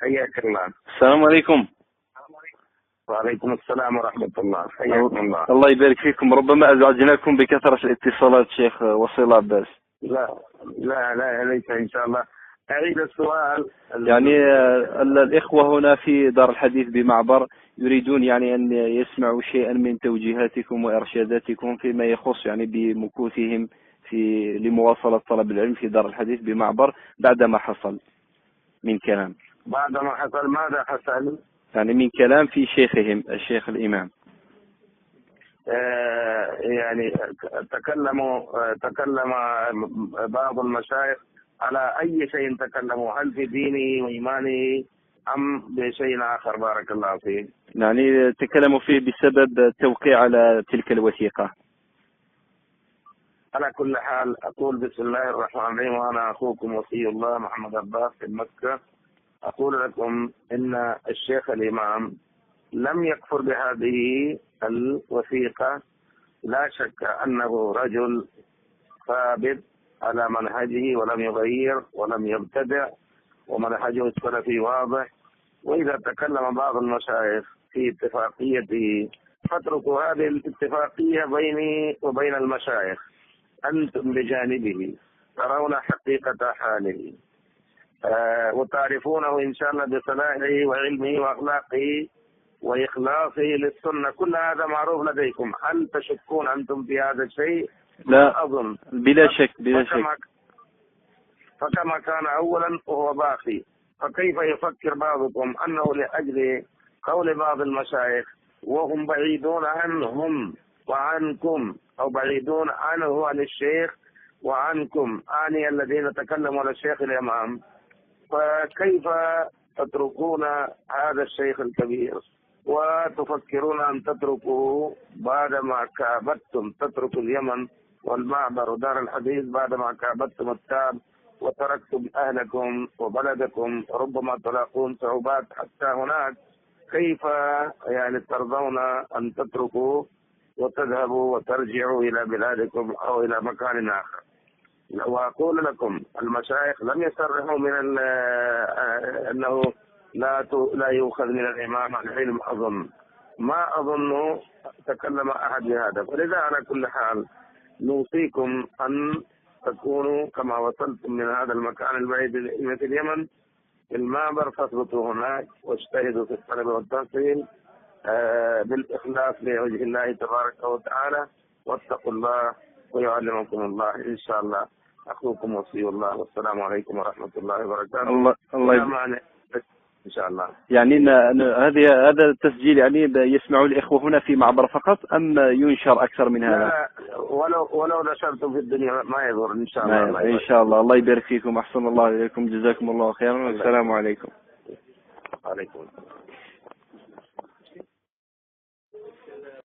حياك الله. السلام عليكم. وعليكم السلام ورحمة الله. حياكم الله. الله يبارك فيكم. ربما أزعجناكم بكثرة الاتصالات شيخ وصيل عباس. لا لا لا، ليس إن شاء الله. أعيد السؤال. يعني الإخوة هنا في دار الحديث بمعبر يريدون يعني أن يسمعوا شيئا من توجيهاتكم وإرشاداتكم فيما يخص يعني بمكوثهم لمواصلة طلب العلم في دار الحديث بمعبر بعدما حصل من كلام. بعدما حصل ماذا حصل؟ يعني من كلام في شيخهم الشيخ الإمام. يعني تكلم بعض المشايخ على أي شيء تكلموا، هل في دينه وإيمانه أم بشيء آخر؟ بارك الله فيك. يعني تكلموا فيه بسبب التوقيع على تلك الوثيقة. على كل حال أقول بسم الله الرحمن الرحيم، وأنا أخوكم وصي الله محمد عباس في مكة. أقول لكم إن الشيخ الإمام لم يكفر بهذه الوثيقة. لا شك أنه رجل ثابت على منهجه ولم يغير ولم يبتدع، ومنهجه السلفي واضح. وإذا تكلم بعض المشايخ في اتفاقيته فاتركوا هذه الاتفاقية بيني وبين المشايخ، أنتم بجانبه ترون حقيقة حاله وتعرفونه إن شاء الله بصلاحه وعلمه وأخلاقه وإخلاصه للسنة. كل هذا معروف لديكم. هل تشكون أنتم في هذا الشيء؟ لا أظن بلا شك بلا شك. فكما كان أولا وهو باقي. فكيف يفكر بعضكم أنه لأجل قول بعض المشايخ وهم بعيدون عنهم وعنكم، أو بعيدون عنه عن الشيخ وعنكم، آني الذين تكلموا على الشيخ الإمام، فكيف تتركون هذا الشيخ الكبير وتفكرون أن تتركوا بعدما كابدتم، تتركوا اليمن والمعبر ودار الحديث بعدما كابدتم التاب وتركتم أهلكم وبلدكم، ربما تلاقون صعوبات حتى هناك. كيف يعني ترضون أن تتركوا وتذهبوا وترجعوا إلى بلادكم أو إلى مكان آخر؟ وأقول لكم المشايخ لم يصرحوا من أنه لا يؤخذ من الإمام العلم. أظن ما أظن تكلم أحد بهذا. فلذا على كل حال نوصيكم أن تكونوا كما وصلتم من هذا المكان البعيد في اليمن في المعبر، فاثبتوا هناك واجتهدوا في الطلب والتحصيل بالإخلاص لوجه الله تبارك وتعالى، واتقوا الله ويعلمكم الله إن شاء الله. أخوكم وصي الله، والسلام عليكم ورحمة الله وبركاته. الله إن شاء الله. يعني هذا التسجيل يعني يسمعوا الإخوة هنا في معبر فقط أم ينشر أكثر من هذا؟ لا، ولو نشرتم في الدنيا ما يضر إن شاء الله. إن شاء الله. الله يبارك فيكم. أحسن الله إليكم. جزاكم الله خيرا. والسلام عليكم. عليكم السلام.